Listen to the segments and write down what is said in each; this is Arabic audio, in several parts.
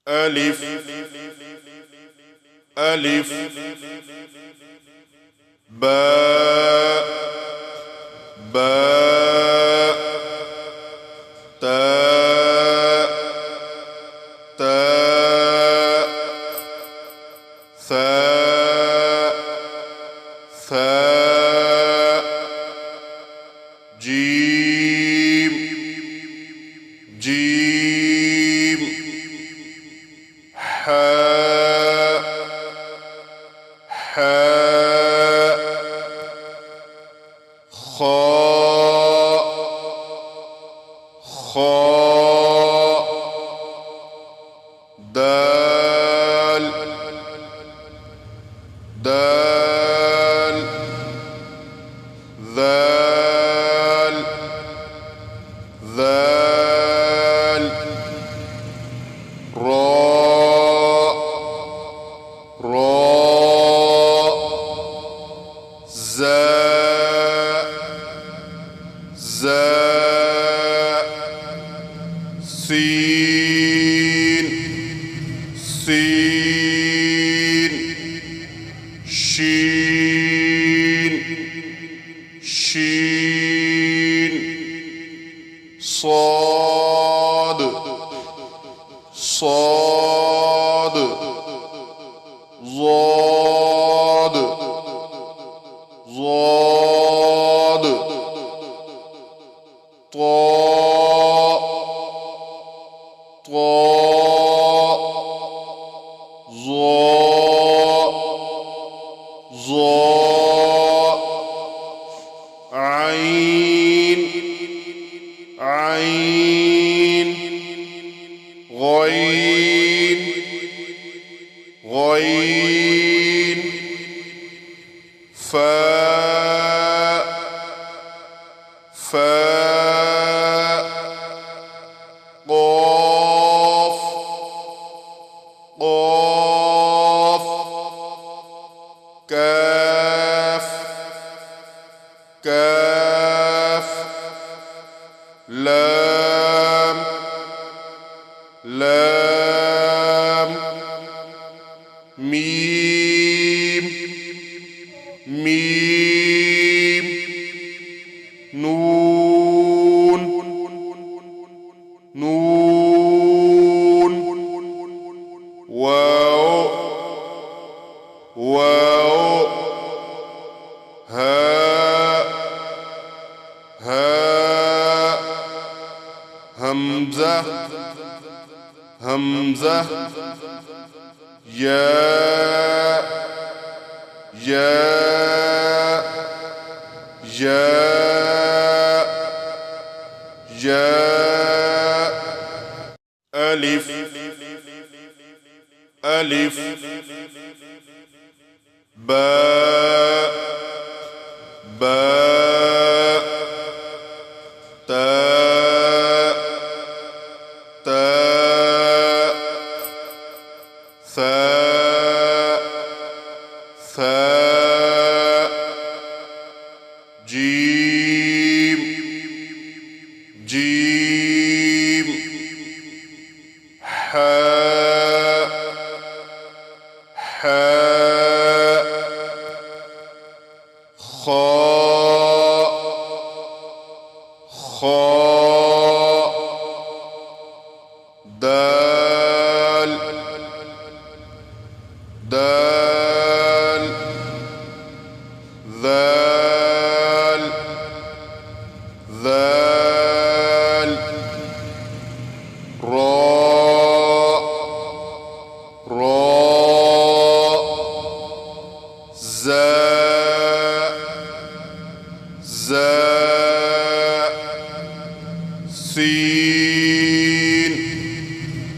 ألف ألف باء باء تاء تاء ثاء ثاء جيم جيم حاء حاء خاء خاء دال دال ذال ذال راء راء زاء زاء سين سين شين شين صاد صاد ضاد ضاد طاء طاء ظاء ظاء عين عين غين غين فاء فاء قاف قاف كاف كاف لام لام ميم ميم نون نون واو واو هاء هاء همزة همزة ياء ياء ياء ياء ألف ألف باء باء تاء تاء ثاء ثاء جيم جيم حاء حاء خاء خاء دال دال ذال ذال راء راء زاء زاء سين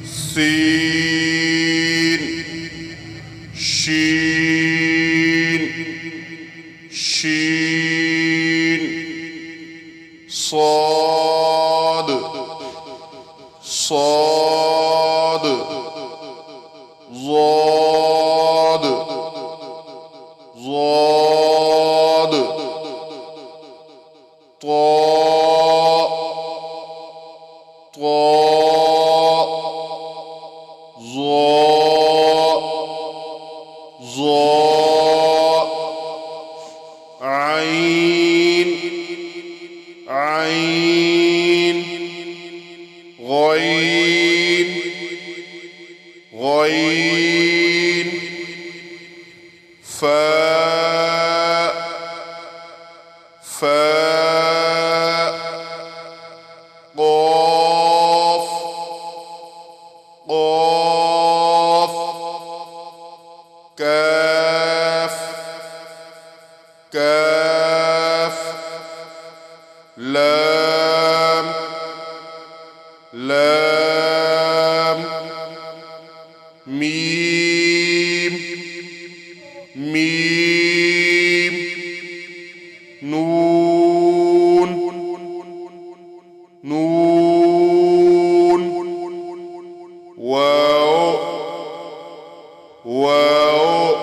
سين شين شين صاد صاد ضاد ضاد طاء طاء ظاء ظاء عين عين غين غين فاء فاء قاف قاف كاف كاف لام لام ميم ميم نون نون واو واو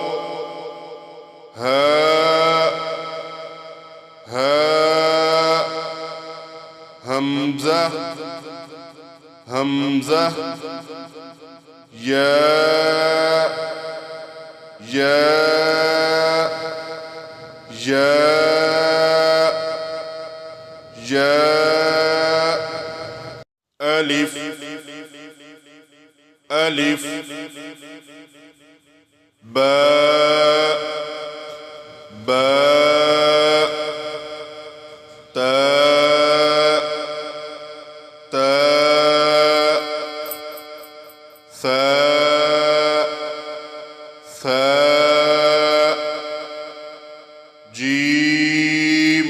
هاء هاء همزة همزة ياء ياء ياء ياء ألف ألف باء باء تاء تاء ثاء ثاء جيم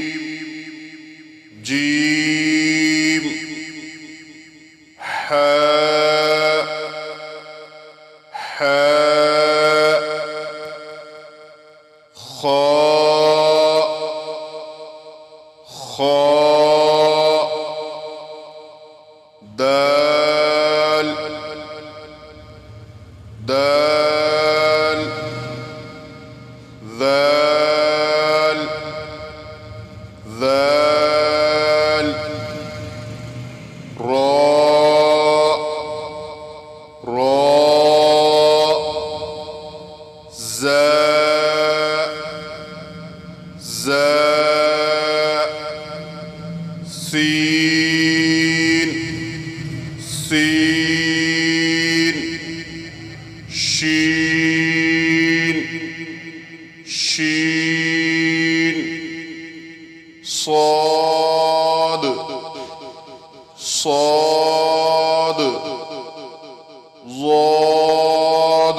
جيم حاء حاء خاء خاء دال دال ذال ذال راء راء زاء زاء سين سين شين شين صاد صاد ضاد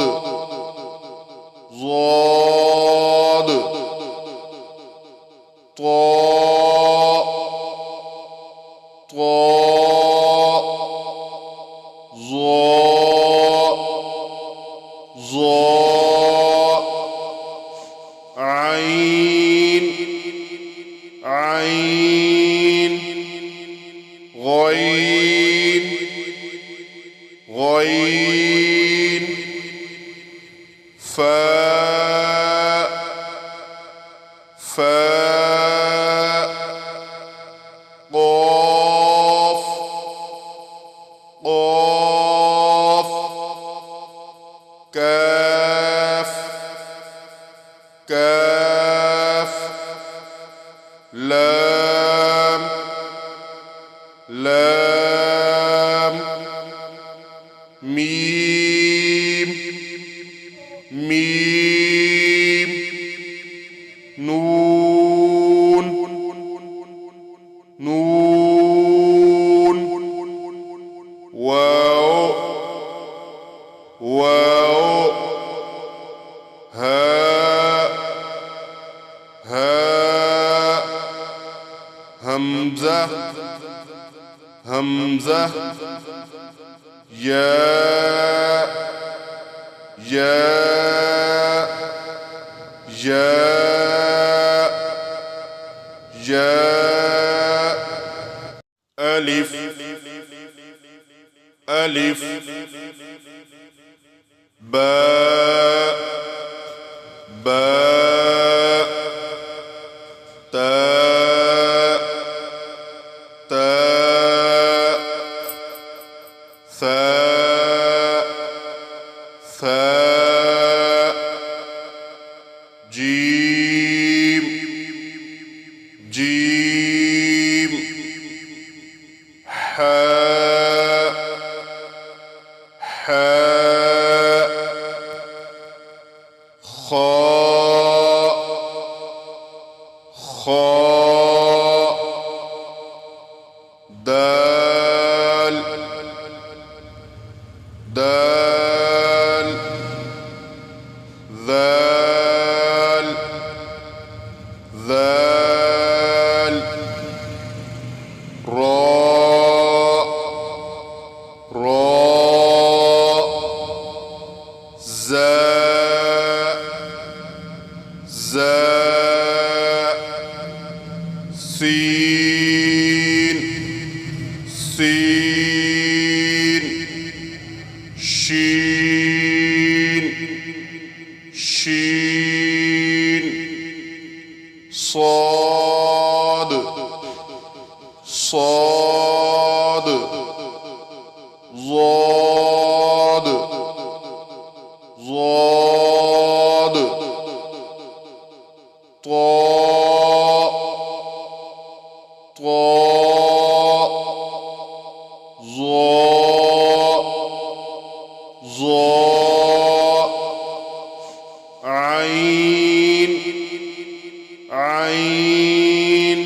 ضاد طاء طاء ظاء ظاء عين عين غين غين فاء فاء قاف قاف كاف كاف لام لام ميم ميم نون نون واو واو هاء هاء همزة همزة ياء ياء ياء ياء ألف ألف باء باء تاء تاء ثاء ثاء جيم جيم حاء حاء خاء خاء دال دال ذال ذال راء راء زاء زاء سين سين شين شين صاد صاد ضاد ضاد طاء طاء ظاء ظاء عين عين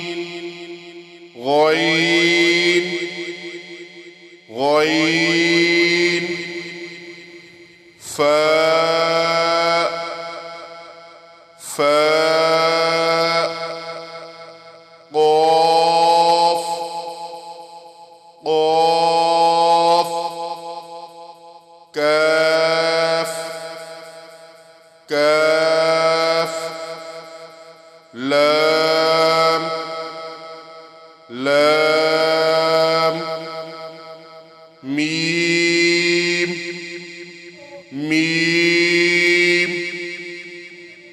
غين غين فاء فاء قاف قاف كاف كاف لام لام ميم ميم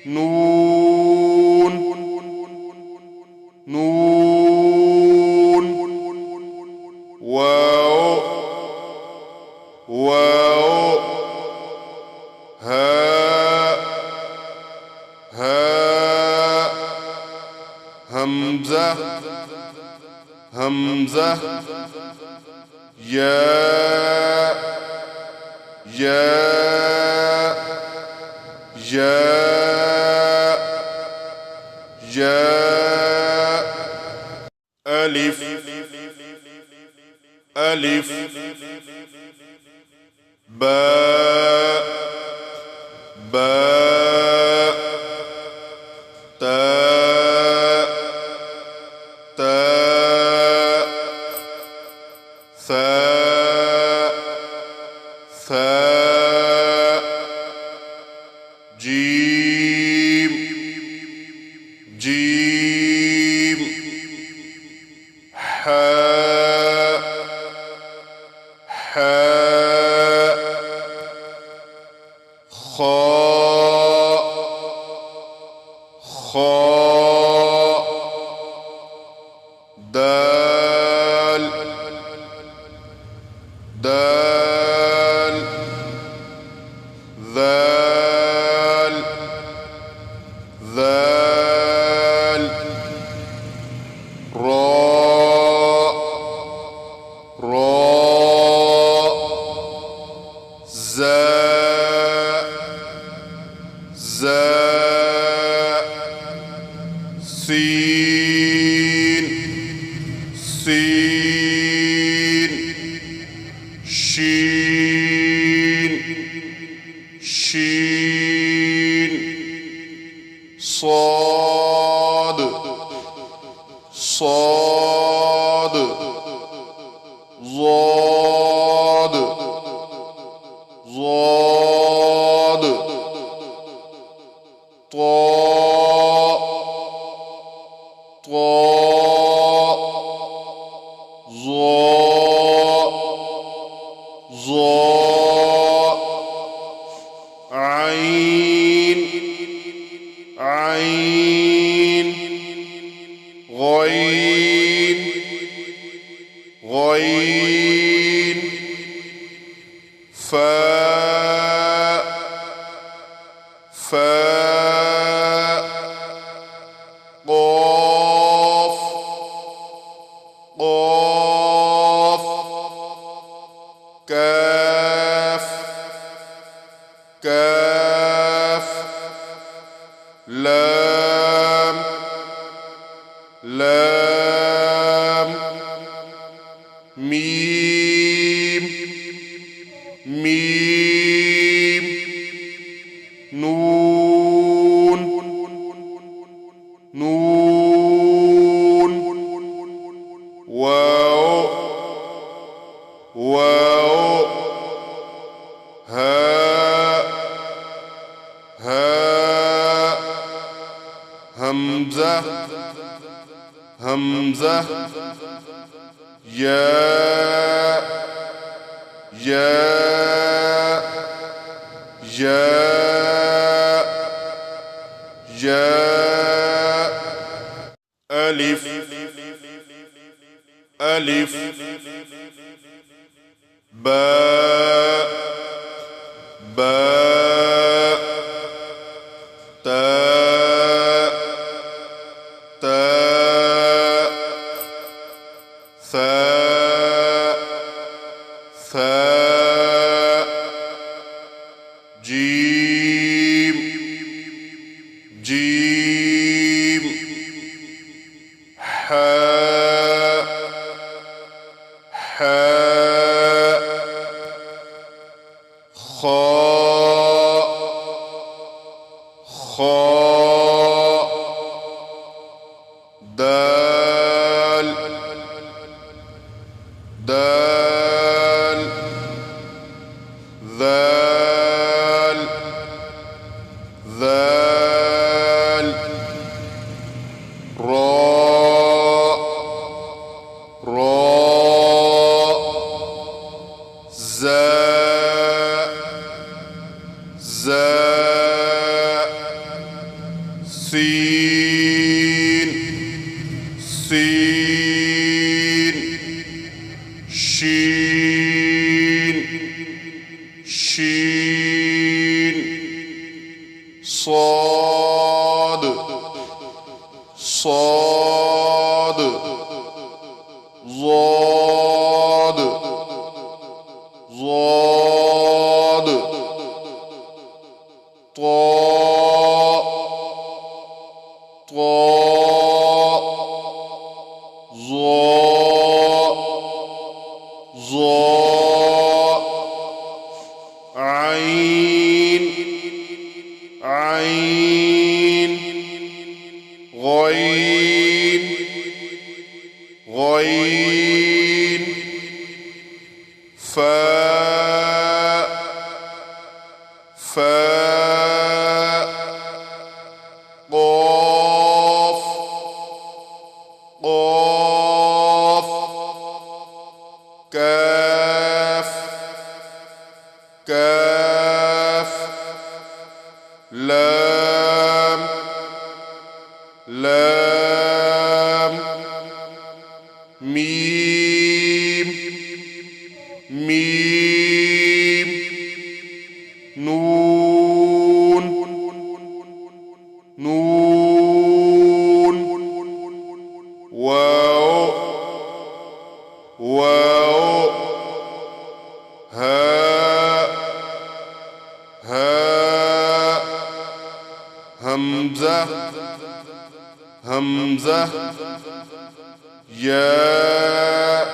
نون نون واو واو هاء هاء همزة همزة ياء ياء ياء ياء ألف ألف باء باء تاء تاء ثاء ثاء جيم جيم حاء حاء خاء خاء دال دال ذال ذال راء راء زاء زاء سين سين شين شين صاد صاد ضاد ضاد طاء طاء ظاء ظاء عين عين غين غين فاء كاف لام لام ميم ميم نون نون واو واو هاء هاء همزة همزة ياء ياء ياء ياء ألف ألف باء باء تاء تاء ثاء ثاء جيم جيم حاء حاء خاء خاء دال دال ذال ذال راء راء زاء زاء سين سين شين شين صاد صاد ضاد ضاد طاء طاء ظاء ظاء عين عين غين غين فاء فاء قاف قاف كاف كاف لام لام ميم ميم نون نون واو واو هاء هاء همزة همزة ياء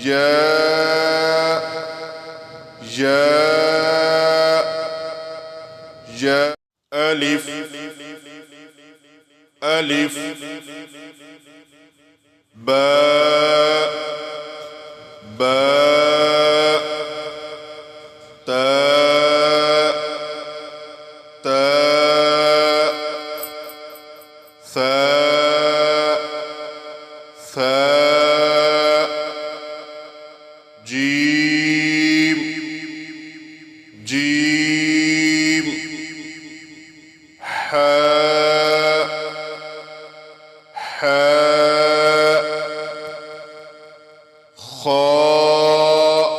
ياء ياء ياء ألف ألف باء باء تاء تاء ثاء ثاء جيم جيم حاء حاء خاء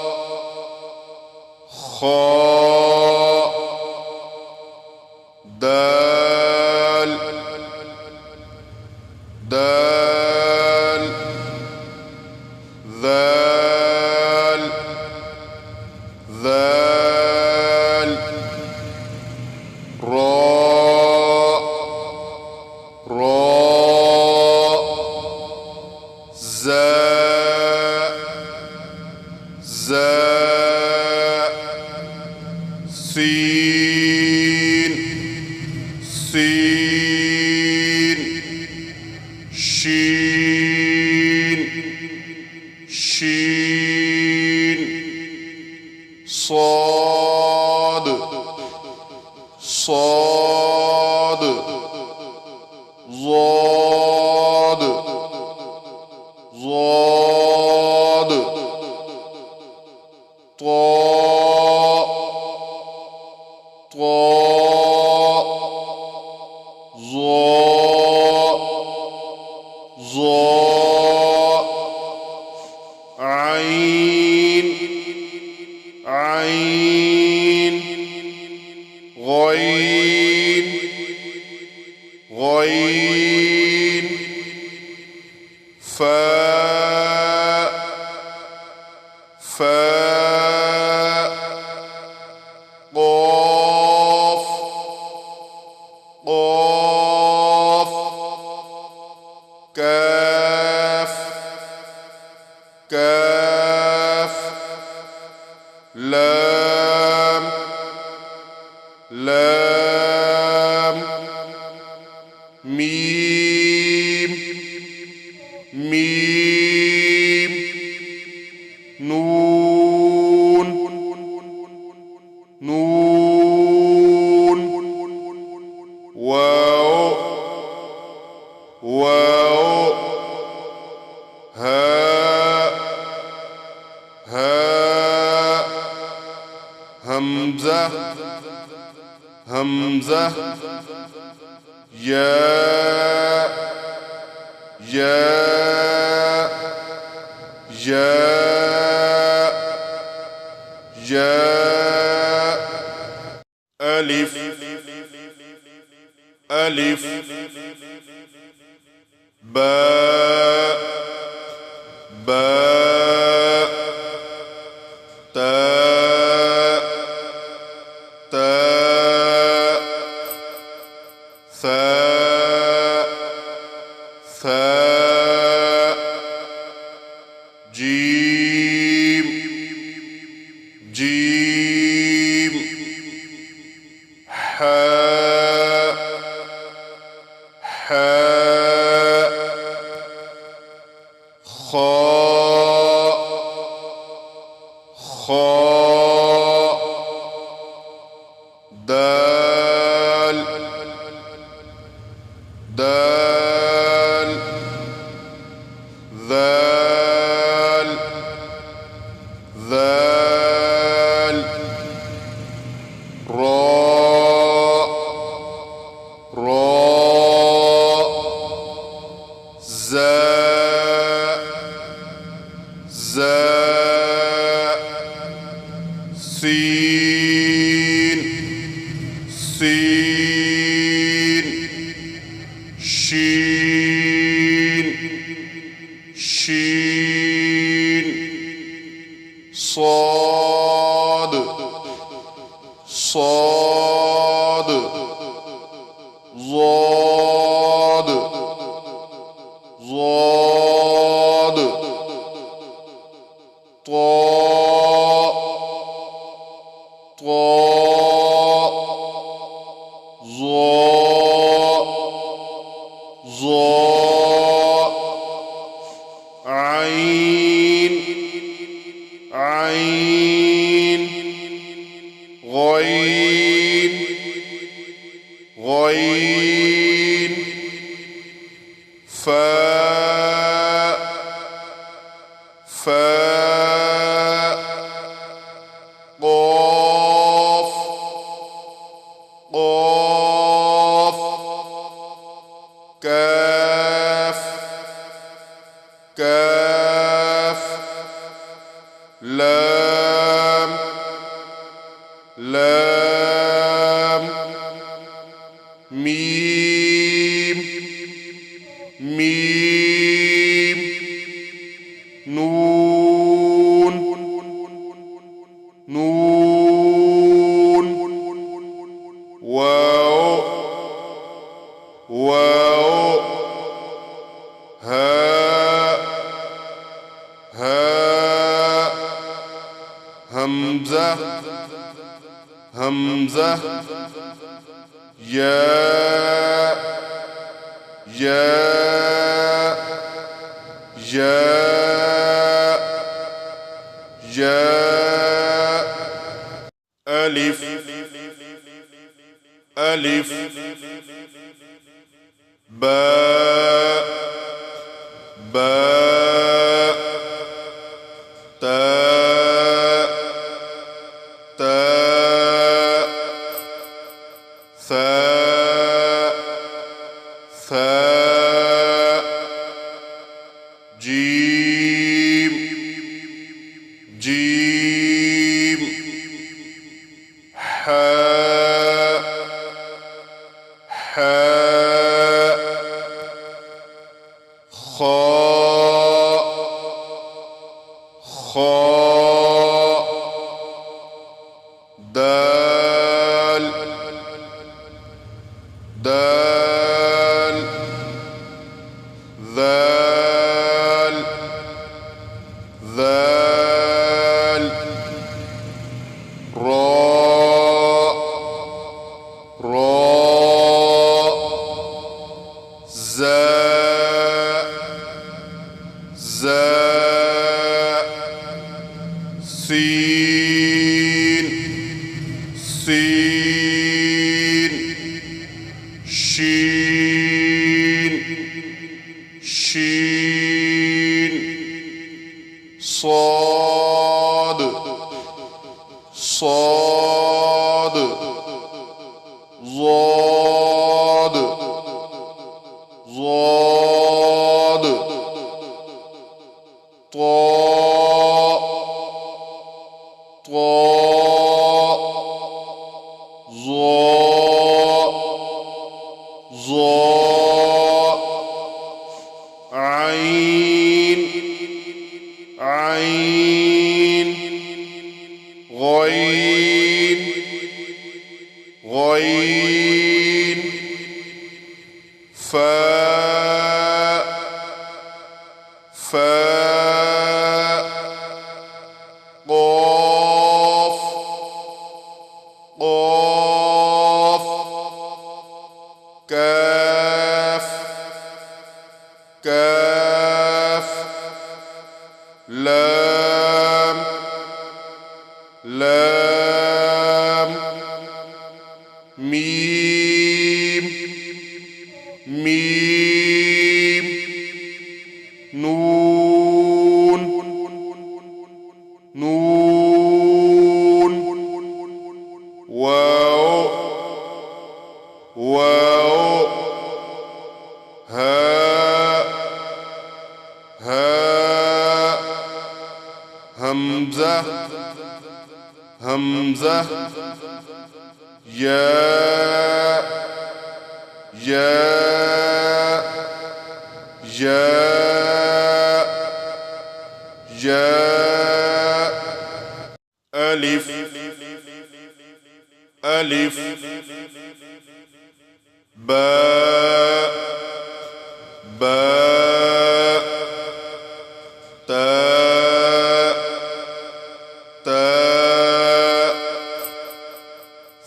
خاء دال دال ذال ذال سين سين شين شين صاد صاد ضاد ضاد طاء طاء ظاء ظاء عين عين غين غين فاء فاء قاف قاف كاف كاف لام لام ميم ميم نون نون واو واو هاء هاء همزة همزة ياء ياء ياء ياء ألف ألف باء باء تاء تاء ثاء ثاء جيم جيم حاء حاء خاء خاء دال دال ذال ذال راء راء زاء زاء سين سين شين شين صاد صاد ضاد ضاد طاء طاء ظاء ظاء عين عين غين غين فاء فاء قاف قاف كاف كاف لام لام ميم ميم نون نون واو واو هاء هاء همزة همزة ياء ياء ياء ياء ألف ألف باء باء تاء تاء ثاء ثاء جيم جيم حاء حاء خاء خاء دال دال ذال ذال راء راء زاء زاء سين سين شين شين صاد صاد ضاد ضاد طاء طاء ظاء ظاء عين عين غين غين فاء فاء قاف قاف كاف كاف لام لام ميم ميم نون نون واو واو هاء هاء همزة همزة ياء ياء ياء ياء ألف ألف باء باء تاء تاء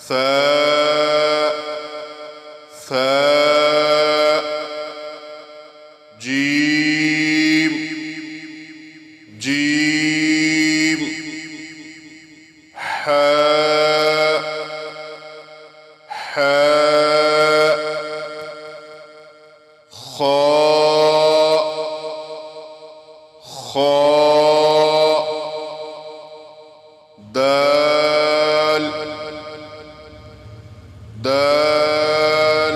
ثاء ثاء جيم جيم حاء حاء خاء خاء دال دال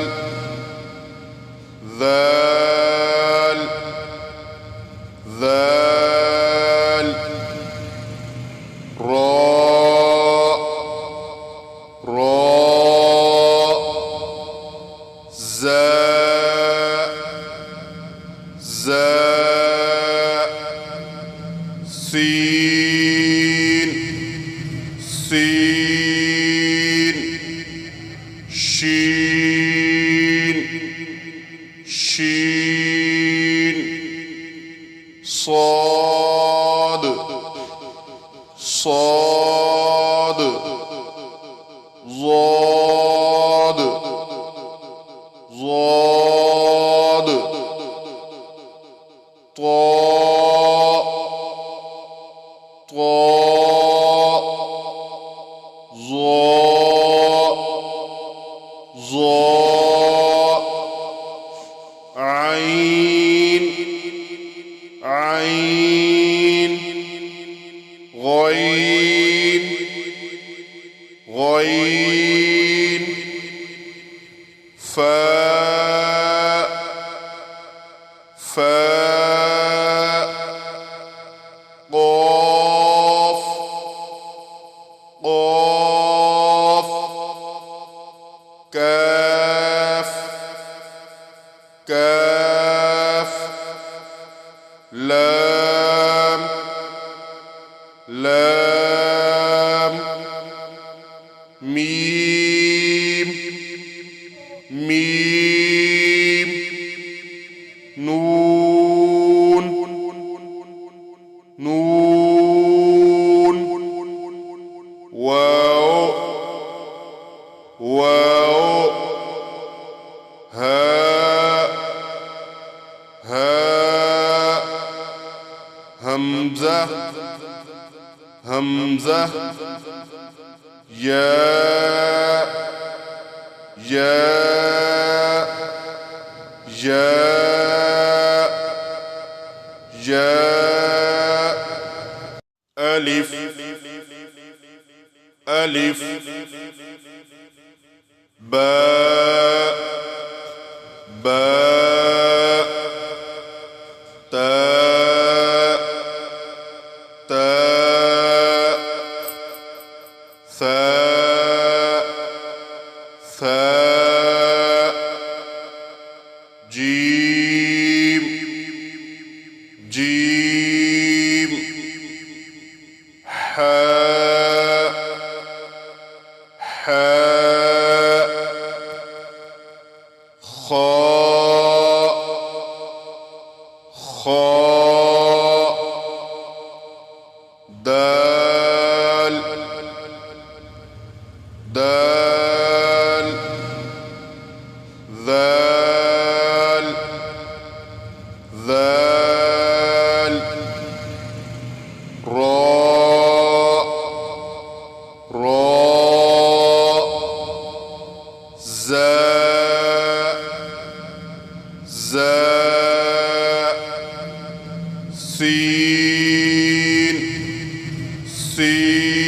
ذال ذال راء راء زاء زاء سين سين شين شين صاد صاد ضاد ضاد طاء طاء ظاء ظاء عين عين غين غين فاء فاء قاف قاف كاف كاف لام لام ميم ميم نون نون واو واو هاء هاء همزة همزة ياء ياء ياء ياء ألف ألف باء باء تاء تاء ثاء ثاء جيم جيم حاء حاء خاء خاء دال دال ذال ذال راء راء زاء زاء سين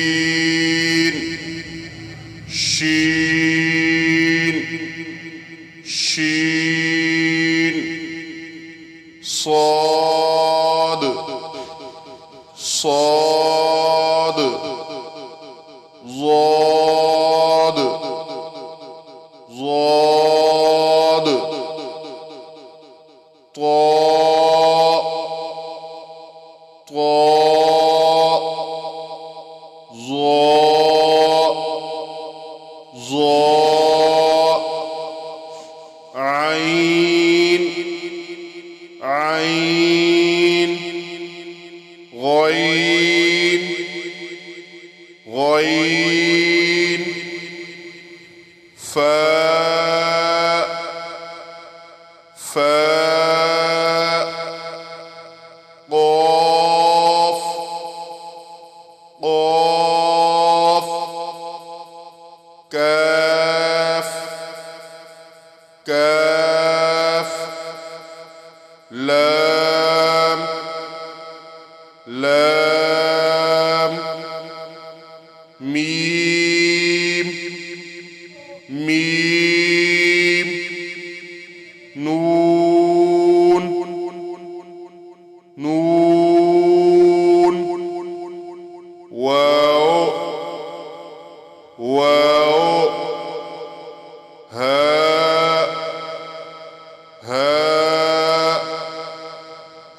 سين شين شين صاد صاد ضاد ضاد طاء طاء ظاء ظاء عين عين غين غين فاء فاء قاف قاف كاف كاف لام لام ميم ميم نون نون واو واو هاء هاء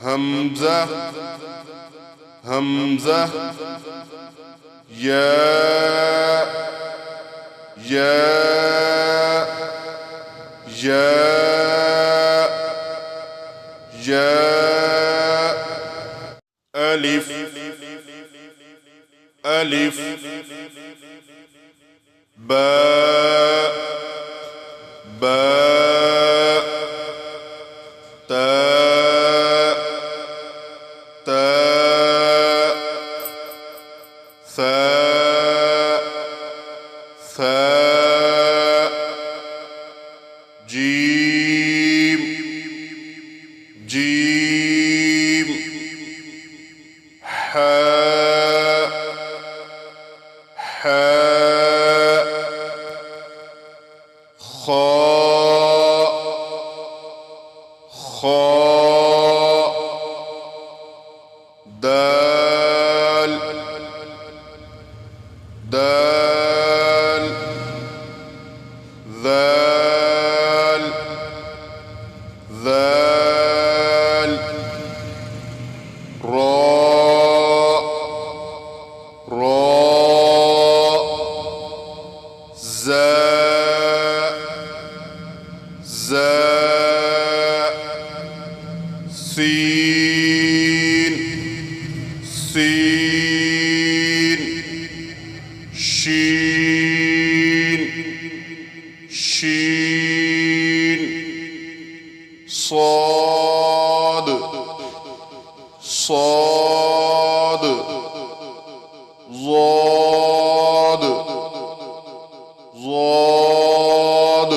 همزة همزة ياء ياء ياء ياء ألف ألف باء باء تاء تاء ثاء ثاء جيم جيم حاء حاء خاء خاء دال دال ذال ذال راء راء زاء زاء سين سين شين شين صاد صاد ضاد ضاد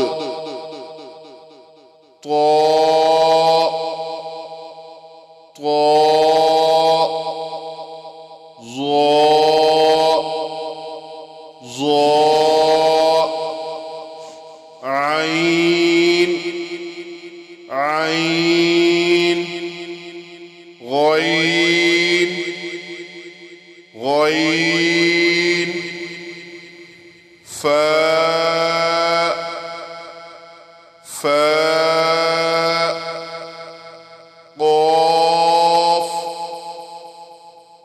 طاء طاء ظاء ظاء عين عين غين غين فاء فاء قاف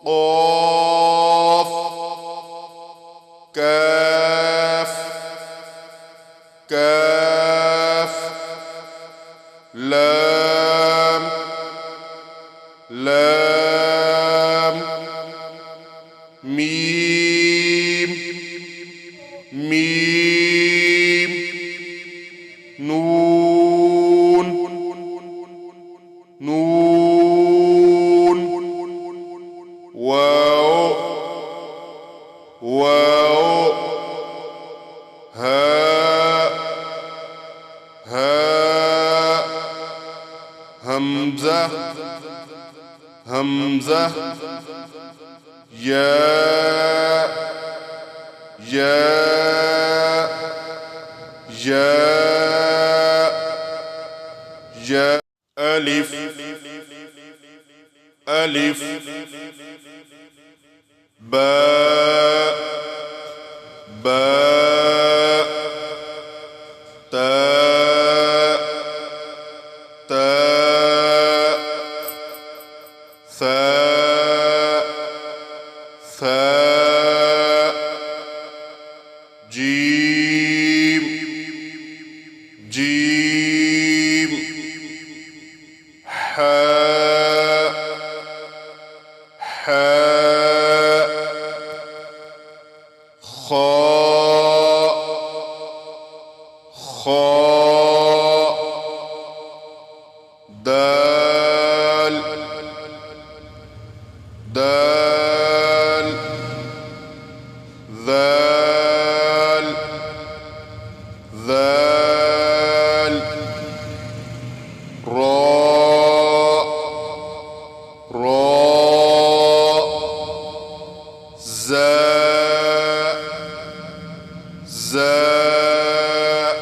قاف كاف كاف لام لام ميم ميم نون نون واو واو هاء هاء همزة همزة ياء ياء ياء ياء ألف ألف باء باء تاء تاء ثاء ثاء جيم جيم حاء حاء خاء خاء دال دال ذال ذال راء راء زاء زاء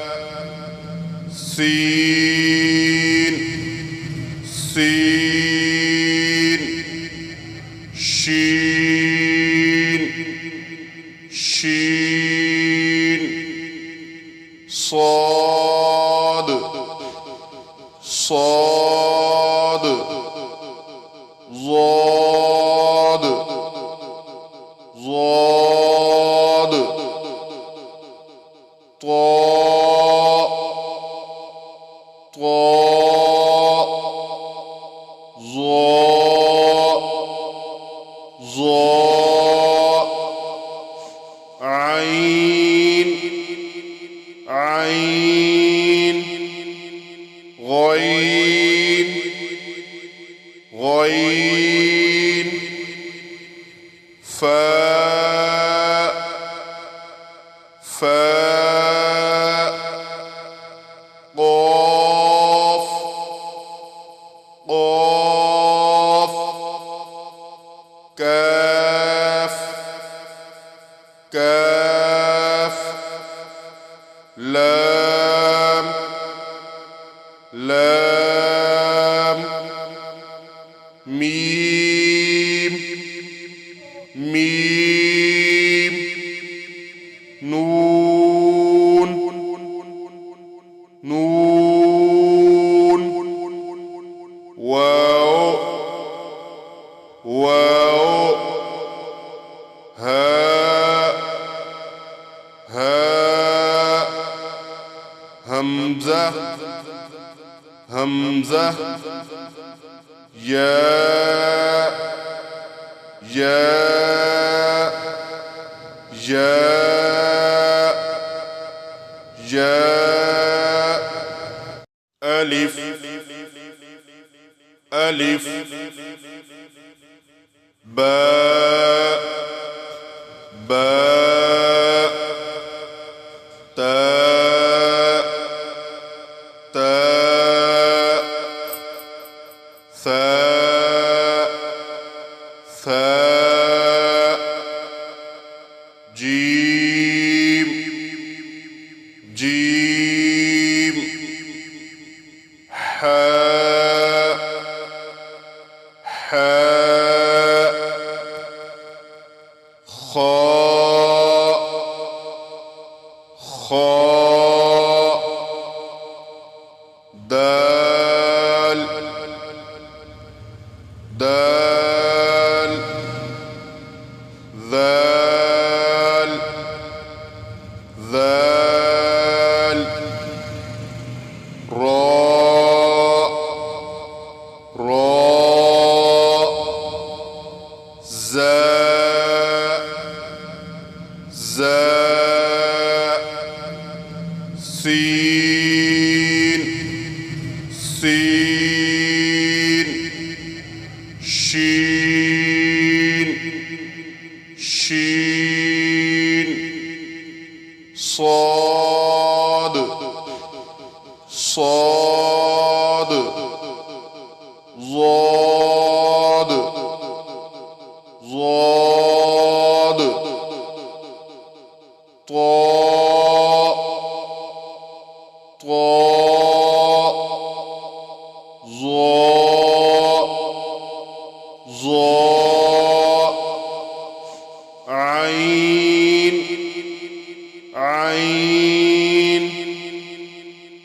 سين سين شين شين صاد صاد ضاد ضاد طاء طاء ظاء ظاء عين فاء قاف قاف كاف كاف لام لام ميم ميم نون نون واو واو هاء هاء همزة همزة ياء ياء ياء ياء ألف ألف باء باء تاء تاء ثاء ثاء جيم جيم حاء حاء خاء خاء دال دال ذال ذال راء راء زاء زاء سين سين شين شين صاد صاد ضاد ضاد طاء طاء ظاء ظاء عين عين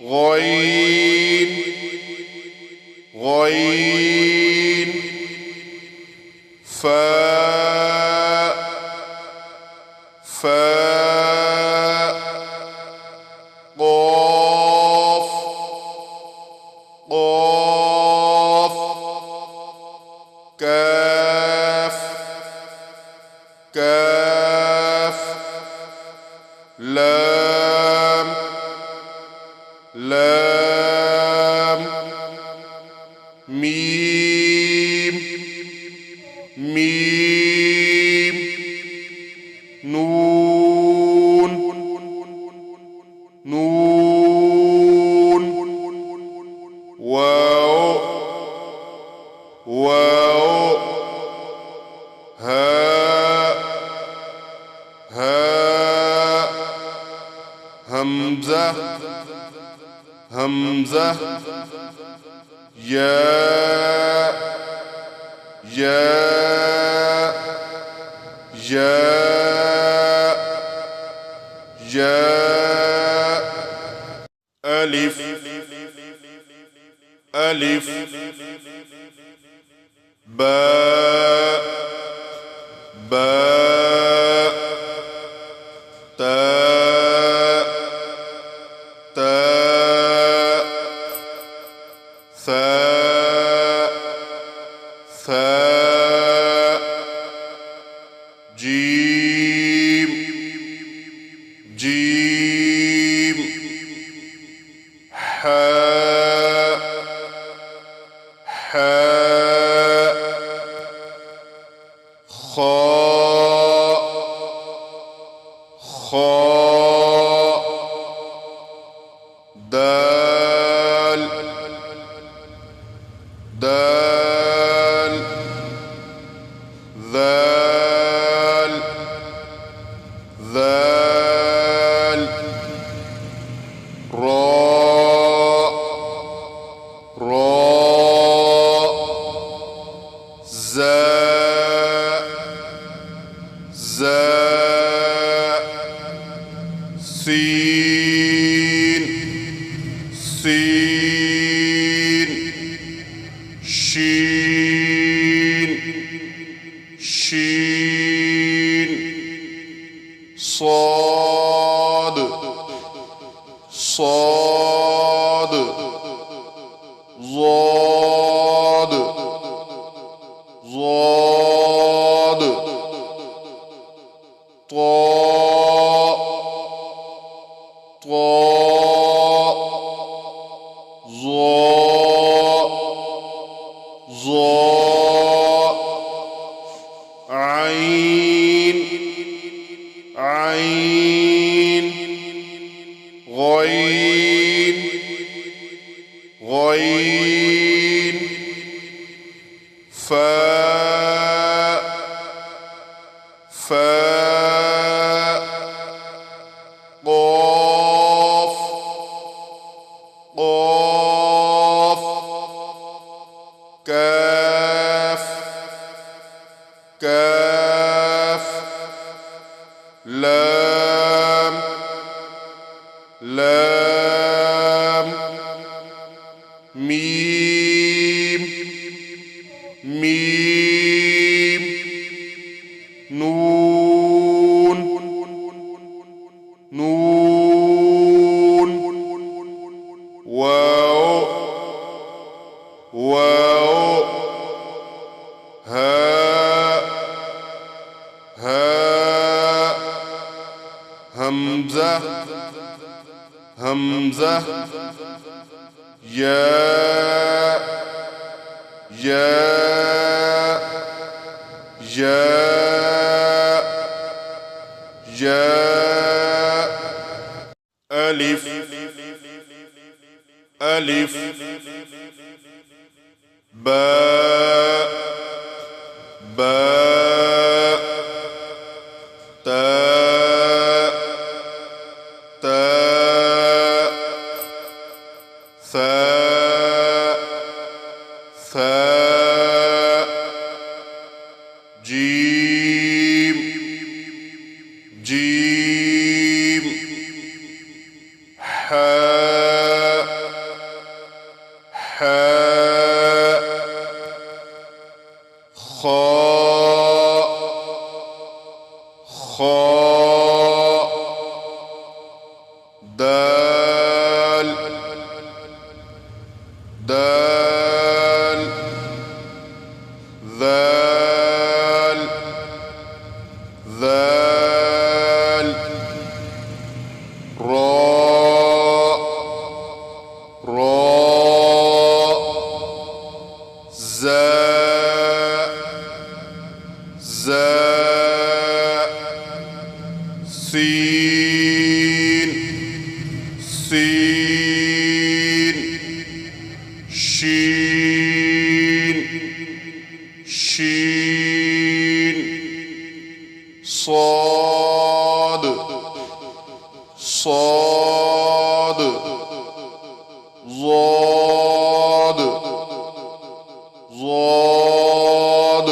غين غين فاء فاء قاف قاف كاف كاف لام لام ميم ميم نون نون واو واو هاء هاء همزة همزة ياء ياء ياء ياء ألف ألف باء باء تاء تاء ثاء ثاء جيم جيم حاء حاء خاء خاء سين سين شين شين صاد صاد ضاد ضاد طاء طاء ظاء ظاء عين عين غين غين فاء فاء قاف قاف كاف كاف لام لام ميم ميم نون نون واو واو هاء هاء همزة همزة ياء ياء ياء ياء ألف ألف باء باء تاء تاء ثاء ثاء جيم جيم حاء حاء خاء خاء دال دال ذال ذال راء راء زاء زاء سين سين شين شين صاد صاد ضاد ضاد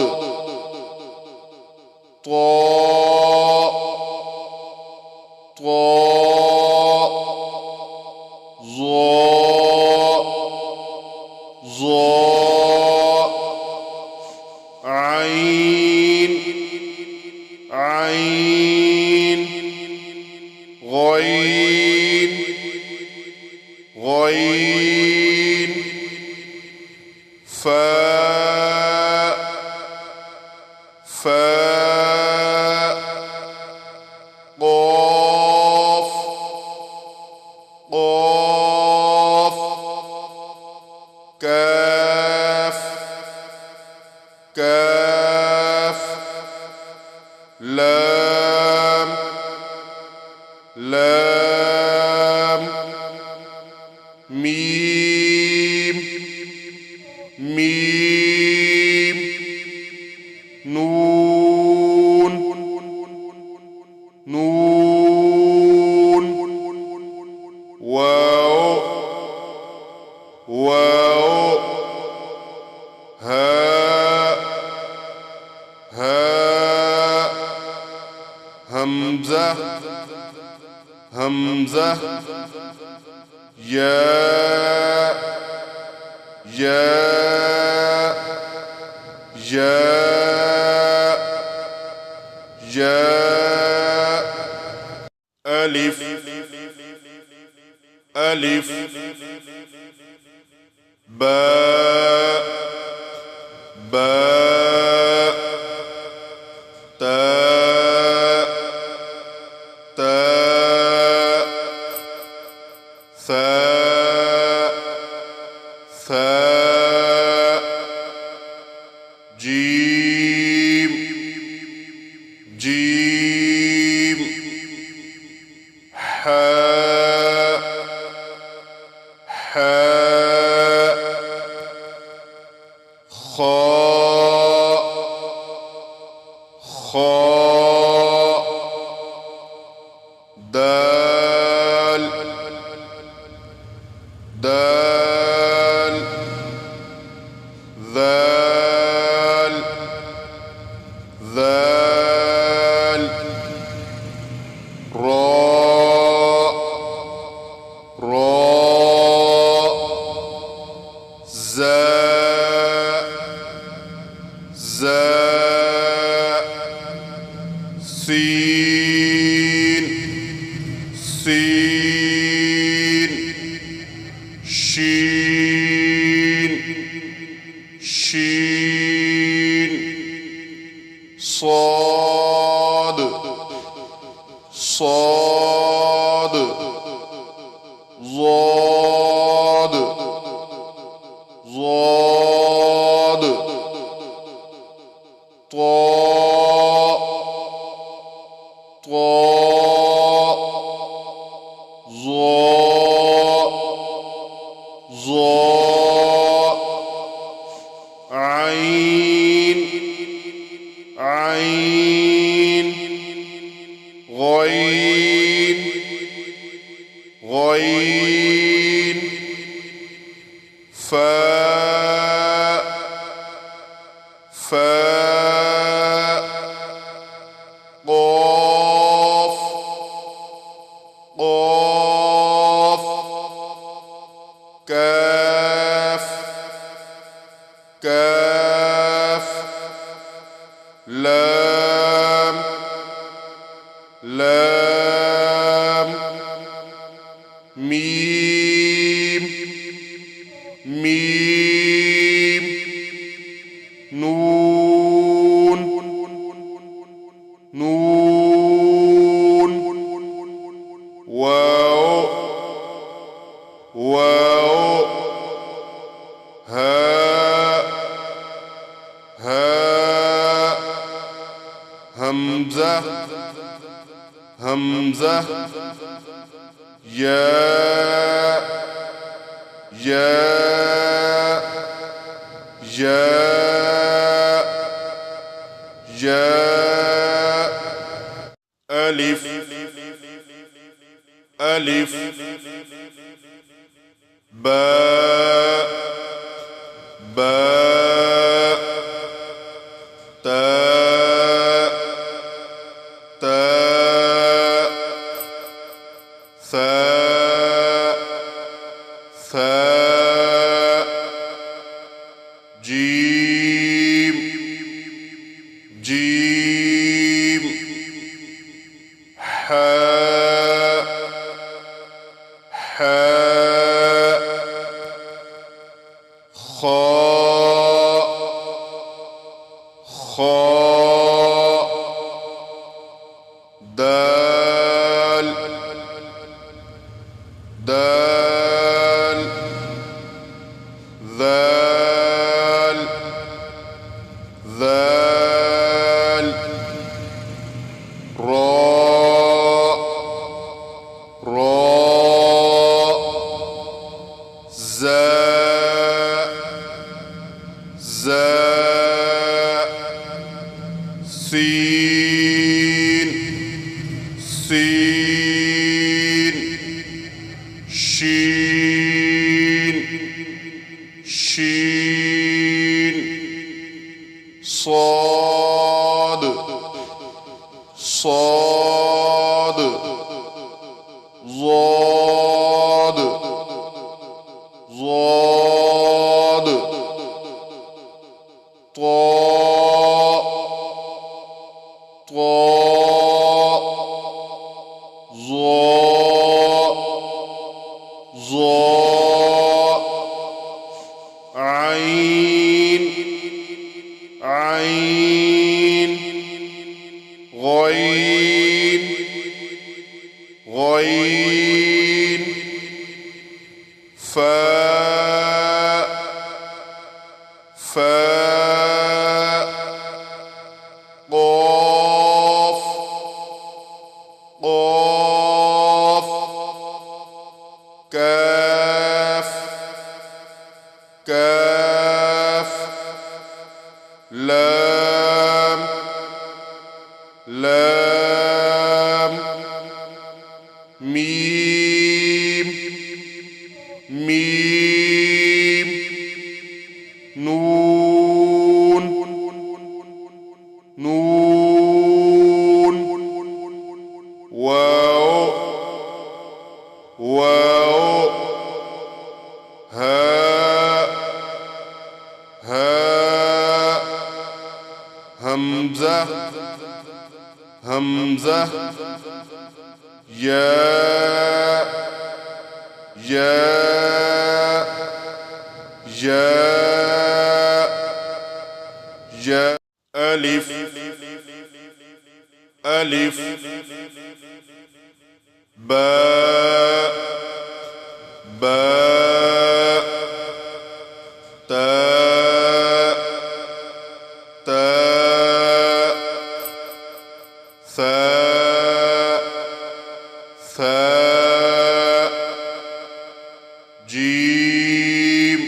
طاء طاء ظاء ظاء عين عين غين غين فاء فاء قاف قاف كاف كاف لام لام ميم ميم نون نون واو واو هاء هاء همزة همزة ياء ياء ياء ياء ألف ألف باء باء تاء تاء ثاء ثاء جيم جيم حاء حاء خاء خاء دال دال ذال ذال راء راء زاء زاء سين سين شين شين صاد صاد ضاد ضاد طاء طاء ظاء ظاء عين عين غين غين فاء فاء قاف قاف كاف كاف لام لام ميم ميم نون نون واو واو هاء هاء همزة همزة ياء ياء ياء ياء ألف ألف باء باء تاء تاء ثاء ثاء جيم جيم حاء حاء خاء خاء دال دال ذال ذال راء راء زاء زاء سين سين شين شين صاد صاد ضاد ضاد طاء طاء ظاء ظاء عين عين غين غين فاء فاء قاف قاف كاف كاف لام لام ميم ميم نون نون واو واو هاء هاء همزة همزة ياء ياء ياء ياء ألف ألف باء باء تاء تاء ثاء ثاء جيم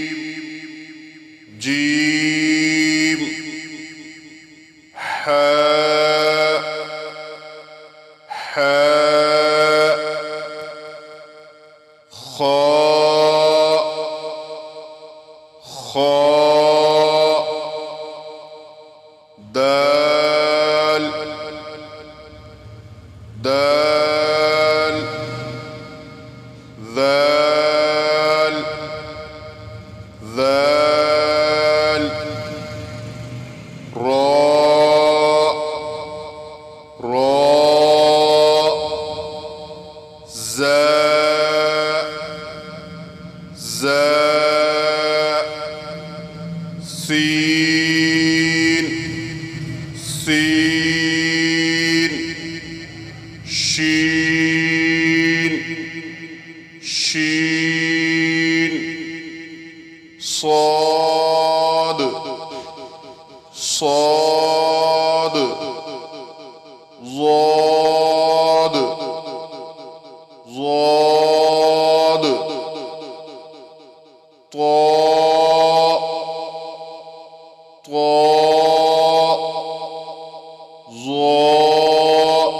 جيم حاء حاء خاء خاء دال دال ذال ذال راء راء زاء زاء سين سين شين شين صاد صاد ضاد ضاد طاء طاء ظاء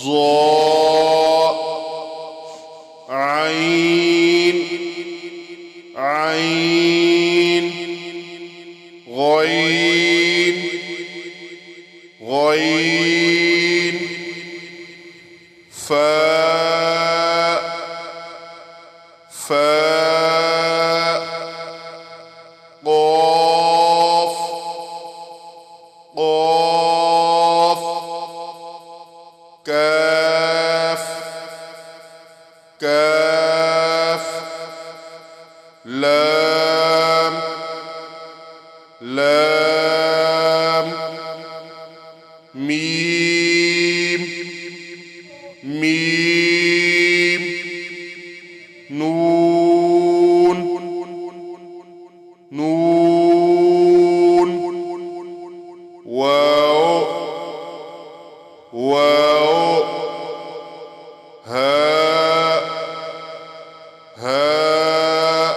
ظاء عين عين غين غين فاء فاء قاف قاف كاف كاف لام لام ميم ميم نون نون واو واو هاء هاء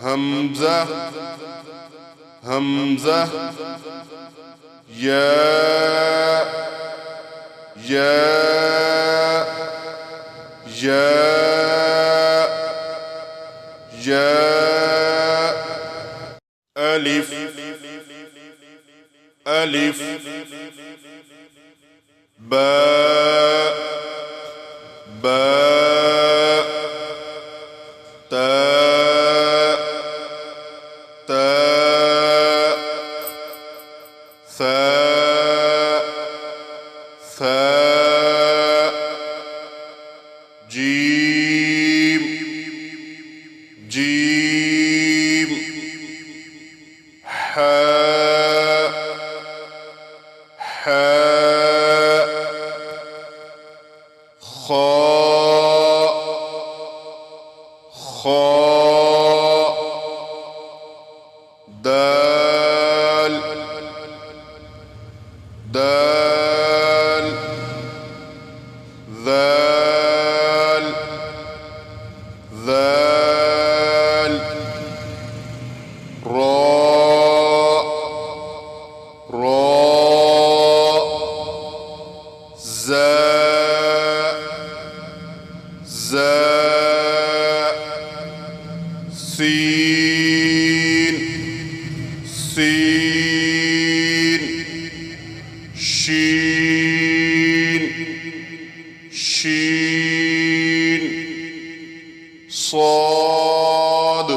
همزة همزة ياء ياء ياء ياء ألف ألف باء باء تاء تاء ثاء ثاء جيم جيم حاء حاء خاء خاء دال دال ذال ذال راء راء زاء زاء سين سين شين شين صاد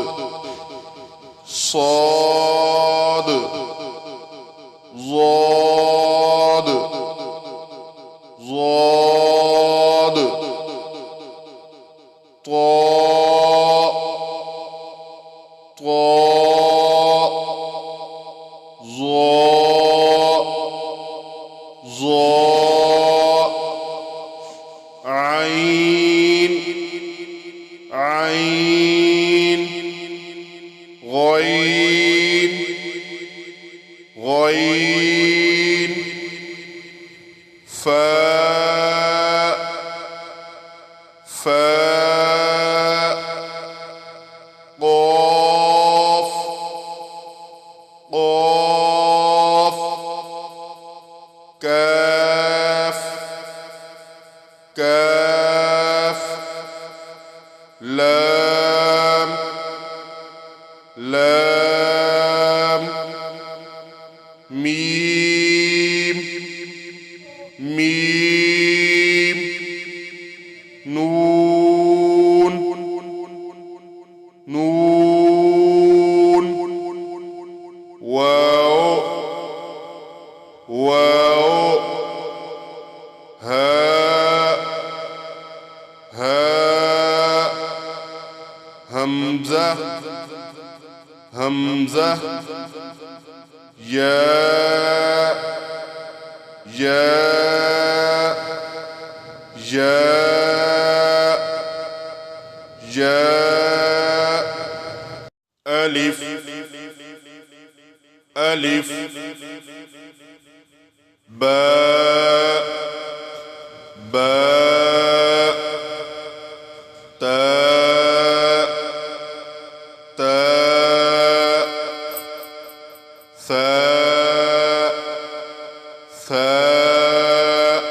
صاد ضاد ضاد طاء طاء ظاء ظاء عين عين غين غين فاء فاء قاف قاف كاف كاف لام لام ميم ميم نون نون واو واو هاء هاء همزة همزة ياء ياء ياء ياء ألف ألف باء باء تاء تاء ثاء ثاء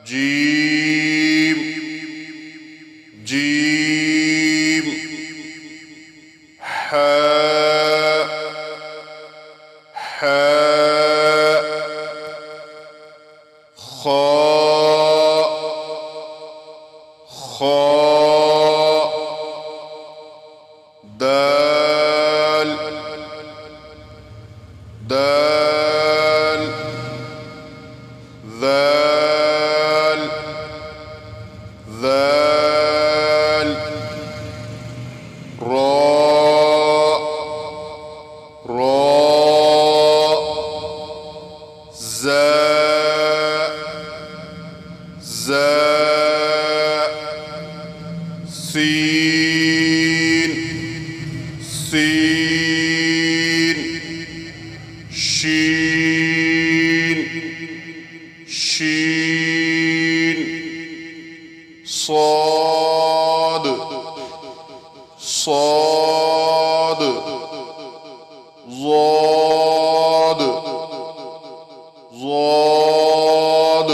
جيم جيم حاء حاء خاء خاء دال دال ذال ذال راء راء زاء زاء سين سين شين شين صاد صاد ضاد ضاد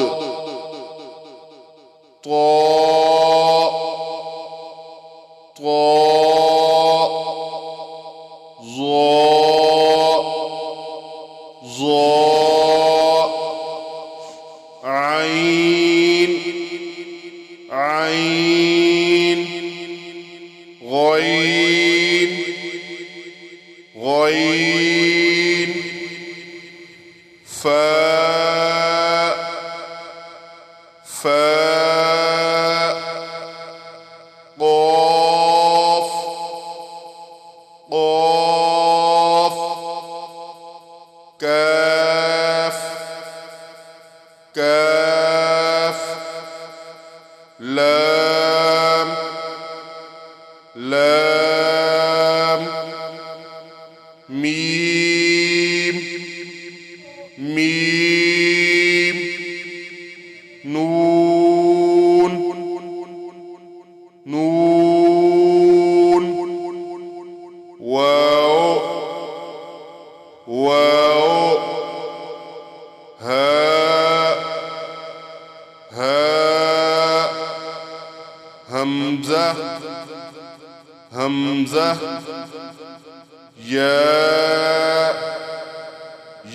طاء طاء ظاء ظاء عين لام لام ميم ميم نون نون واو واو هاء هاء همزة همزة ياء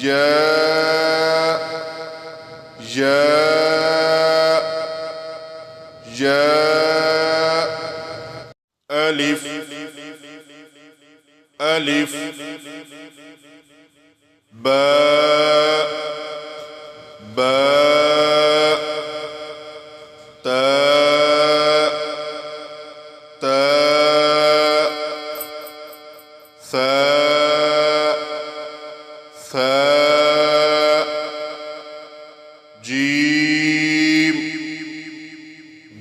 ياء ياء ياء ألف ألف باء باء تاء تاء ثاء ثاء جيم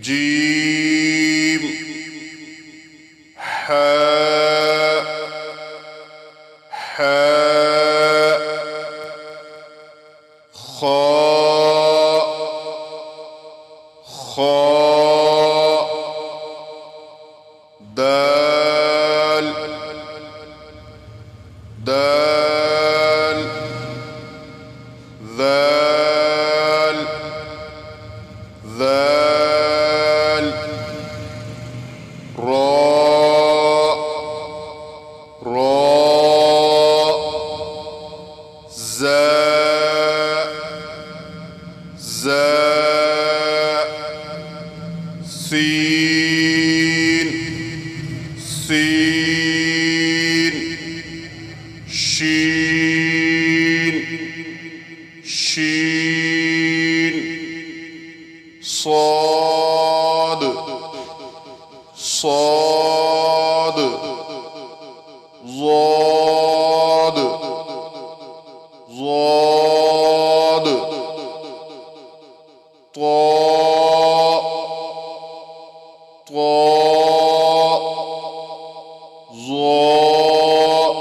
جيم حاء حاء خاء خاء دال دال ذال ذال راء راء زاء زاء سين سين شين شين صاد صاد ضاد ضاد طاء طاء ظاء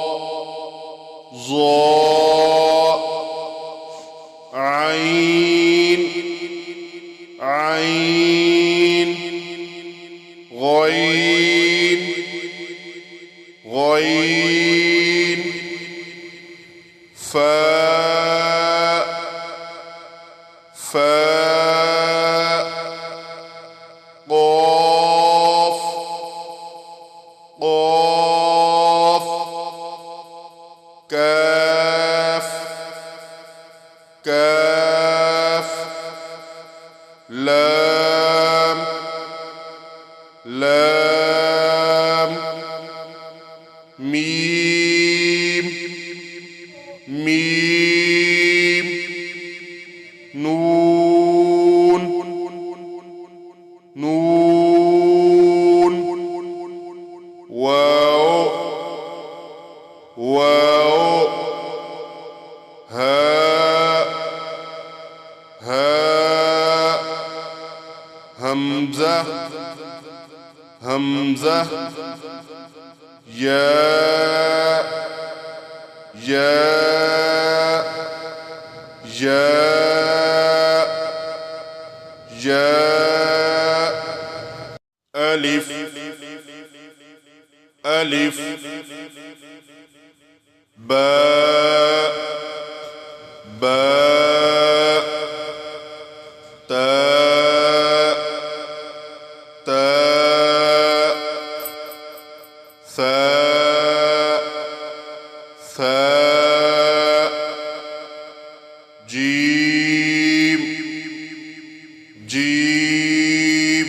ظاء عين عين غين غين فاء فاء قاف قاف كاف كاف لام لام ميم ميم نون نون واو واو هاء هاء همزة همزة ياء ياء ياء ياء ألف ألف باء باء تاء تاء ثاء ثاء جيم جيم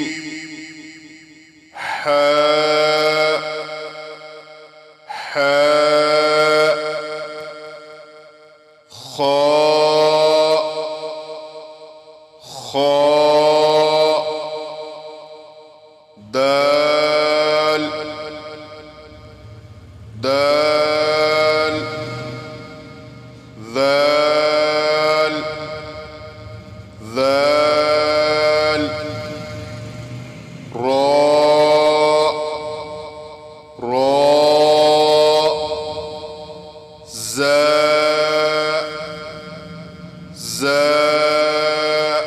حاء حاء خاء خاء دال دال ذال ذال راء راء زاء زاء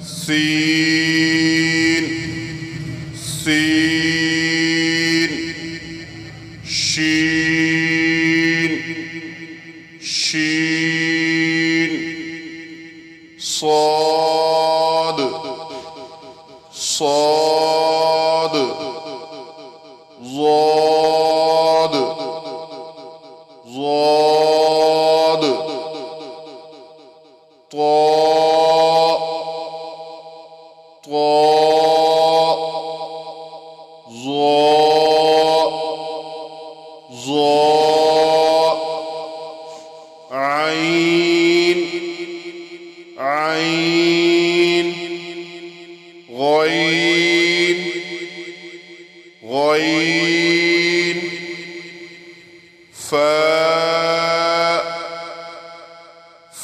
سين سين شين شين صاد صاد ضاد ضاد طاء طاء ظاء ظاء عين عين غين غين فاء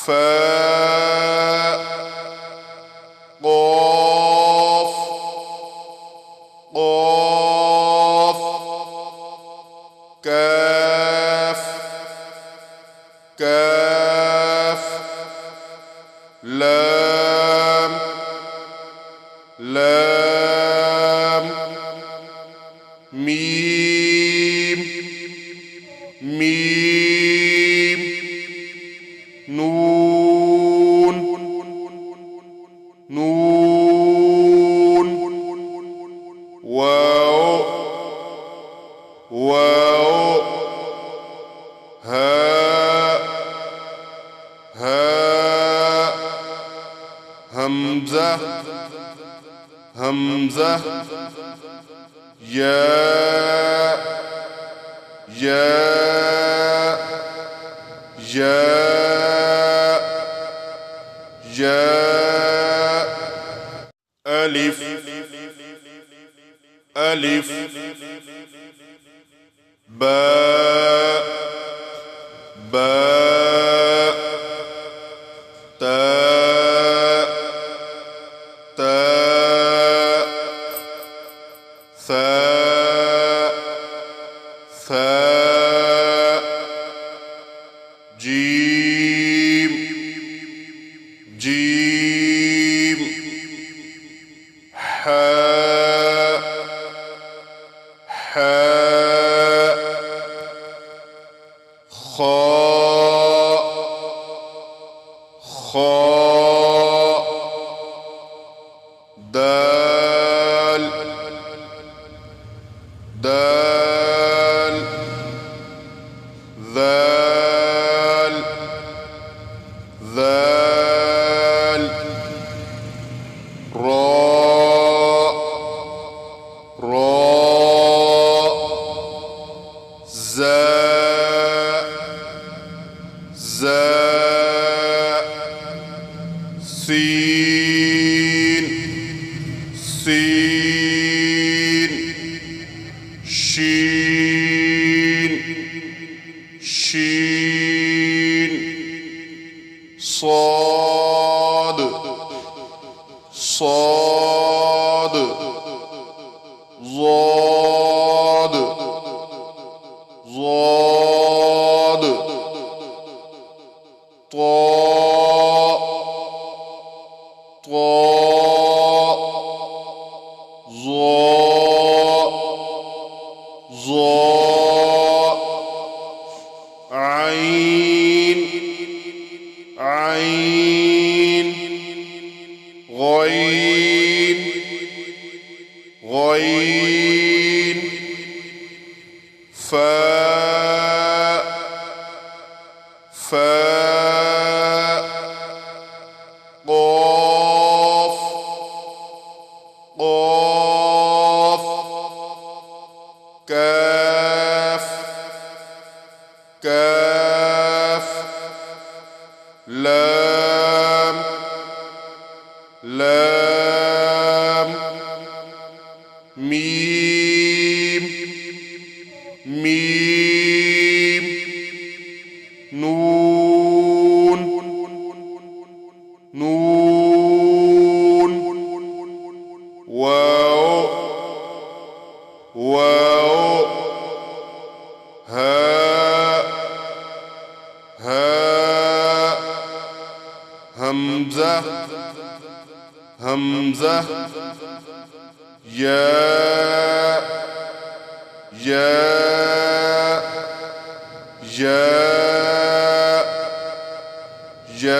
فاء قاف قاف كاف كاف لام لام ميم ميم نون نون واو واو هاء هاء همزة همزة ياء ياء ياء ياء ألف ألف باء باء تاء تاء ثاء ثاء جيم جيم حاء حاء خاء خاء دال دال ذال ذال راء راء زاء زاء سين سين شين شين صاد صاد ضاد ضاد طاء طاء ظاء ظاء عين عين غين غين فاء فاء قاف قاف كاف كاف لام لام ميم ميم نون نون واو واو هاء هاء همزة همزة ياء ياء ياء ياء